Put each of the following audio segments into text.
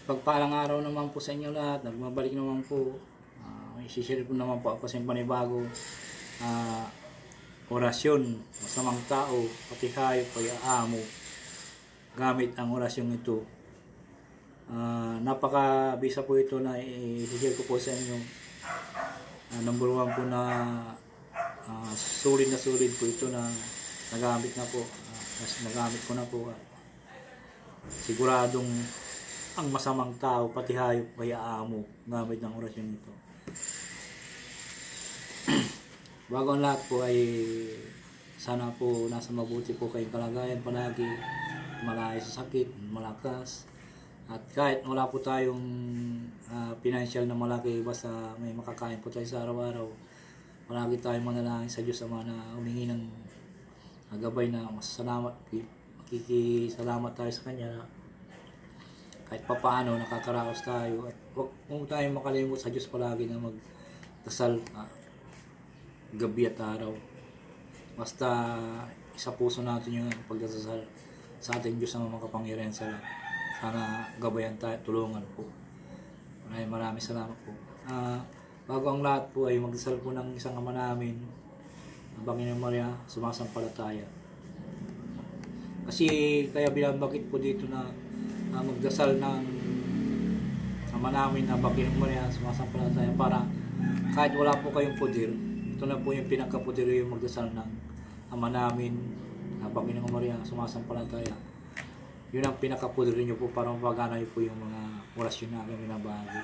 Pagpalang araw naman po sa inyo lahat. Nagbabalik naman po. Isishare ko naman po ako sa panibago orasyon. Masamang tao, pati hayop ay aamo gamit ang orasyon ito. Napakabisa po ito na i-share ko po sa inyo. Number 1 po na sulit po ito na nagamit na po. Nagamit ko na po. Siguradong ang masamang tao, pati hayop ay aamo gamit ng orasyon ito. Bago ang lahat po ay sana po nasa mabuti po kayong kalagayan palagi, malayo sa sakit, malakas. At kahit wala po tayong financial na malaki, basta may makakain po tayo sa araw-araw, palagi tayong manalangin sa Diyos Ama na humingi ng gabay na masalamat, makikisalamat tayo sa Kanya na kahit papaano nakakaraos tayo. At huwag mo tayong makalimot sa Diyos palagi na magdasal gabi at araw. Basta isa puso natin yung pagdasal sa ating Diyos na makapangyarihan sa lahat. Sana gabayan tayo, tulungan po. Maraming salamat po. Bago ang lahat po ay magdasal po ng isang ama namin, ang Panginoong Maria, sumasampalataya. Kasi kaya binabagit po dito na magdasal ng ama namin na Panginoong Maria, sumasampalataya, para kahit wala po kayong poder, ito na po yung pinakapoder, yung magdasal ng ama namin na Panginoong Maria, sumasampalataya. Yun ang pinakapoder niyo po para mapagana po yung mga orasyon na aking binabahagi.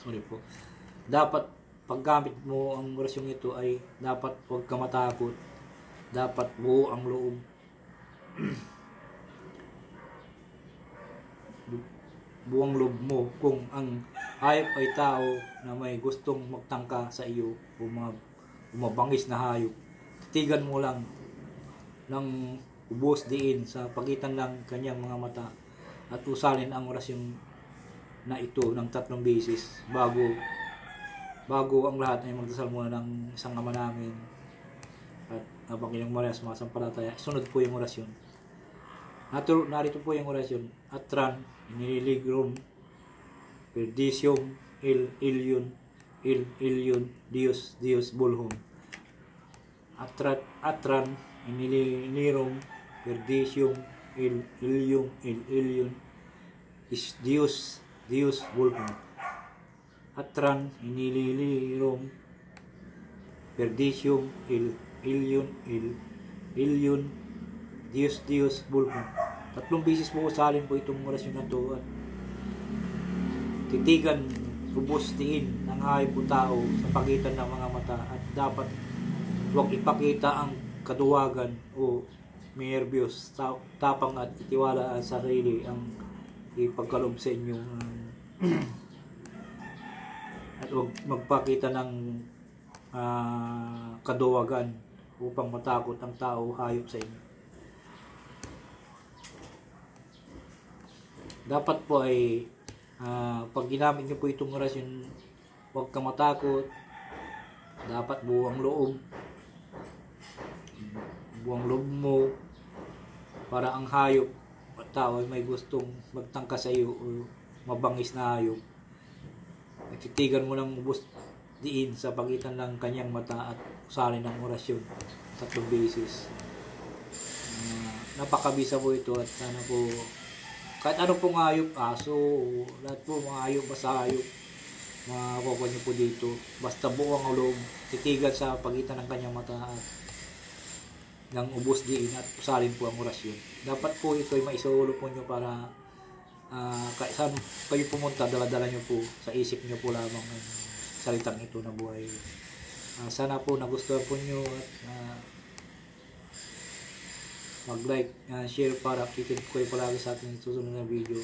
Sorry po. Dapat paggamit mo ang orasyon ito ay dapat huwag ka matakot. Dapat buo ang loob. Buong loob mo. Kung ang hayop ay tao na may gustong magtangka sa iyo o umabangis na hayop, titigan mo lang ng ubos diin sa pagitan ng kanyang mga mata at usalin ang orasyon na ito ng 3 beses bago ang lahat ay magdasal muna ng isang ama namin at ang Panginoong Maria, sumasampalataya. Sunod po yung orasyon. Narito po yung orasyon. Atran, iniligrum, perdisium, il Dios bulhum. Atran, inilirum, perdisium, il Dios bulhum. Atran, inilirum, perdisium, il Dios bulhum. 3 beses po usalin po itong orasyon na ito at titigan, ubos diin ng hayop o tao sa pagitan ng mga mata, at dapat huwag ipakita ang kaduwagan o nervyos, tapang at itiwala sa sarili ang ipagkaloob sa inyong at huwag magpakita ng kaduwagan upang matakot ang tao, hayop sa inyo. Dapat po ay pag ginamit nyo po itong orasyon, huwag ka matakot. Dapat buong loob mo para ang hayop at tao ay may gustong magtangka sa iyo o mabangis na hayop, at titigan mo ng ubos diin sa pagitan ng kanyang mata at usalin ng orasyon 3 beses. Napakabisa po ito at sana po kahit ano pong hayop, aso, lahat po mga hayop, basta hayop, makukuha nyo po dito. Basta buong loob, titigan sa pagitan ng kanyang mata at ng ubos diin at usalin po ang orasyon. Dapat po ito ay maisulo po nyo para kahit saan kayo pumunta, dala-dala nyo po sa isip nyo po lamang ang salitang ito na buhay. Sana po nagustuhan po nyo at mag-like, share para kikin ko kayo palagi sa ating susunod na video.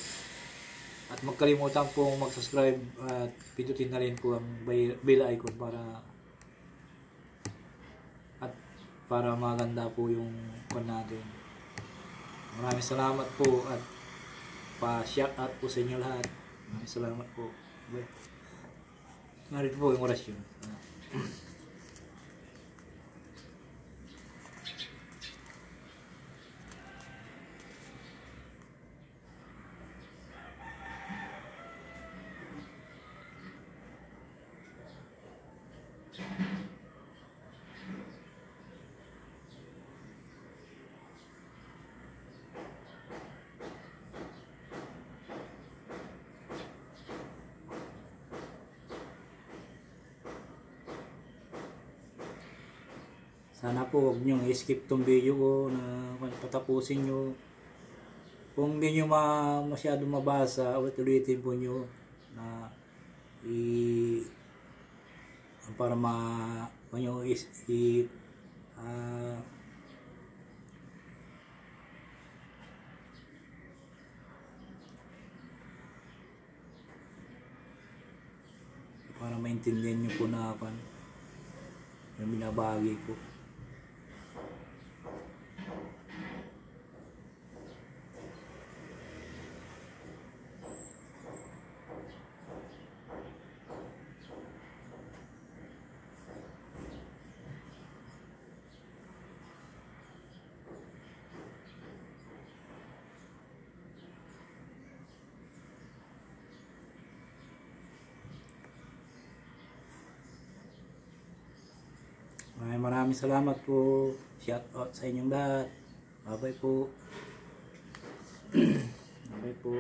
At magkalimutan po mag-subscribe at pindutin na rin po ang bell icon para maganda po yung kon natin. Maraming salamat po at pa-shout out po sa inyo lahat. Maraming salamat po. Narito po yung orasyon. Sana po huwag nyo i-skip tong video ko na patapusin nyo. Kung hindi nyo masyado mabasa, ulit-ulitin po nyo na para nyo para maintindihan nyo po na yung binabahagi ko. Maraming salamat po. Shout out sa inyong lahat. Bye bye po. Bye bye po.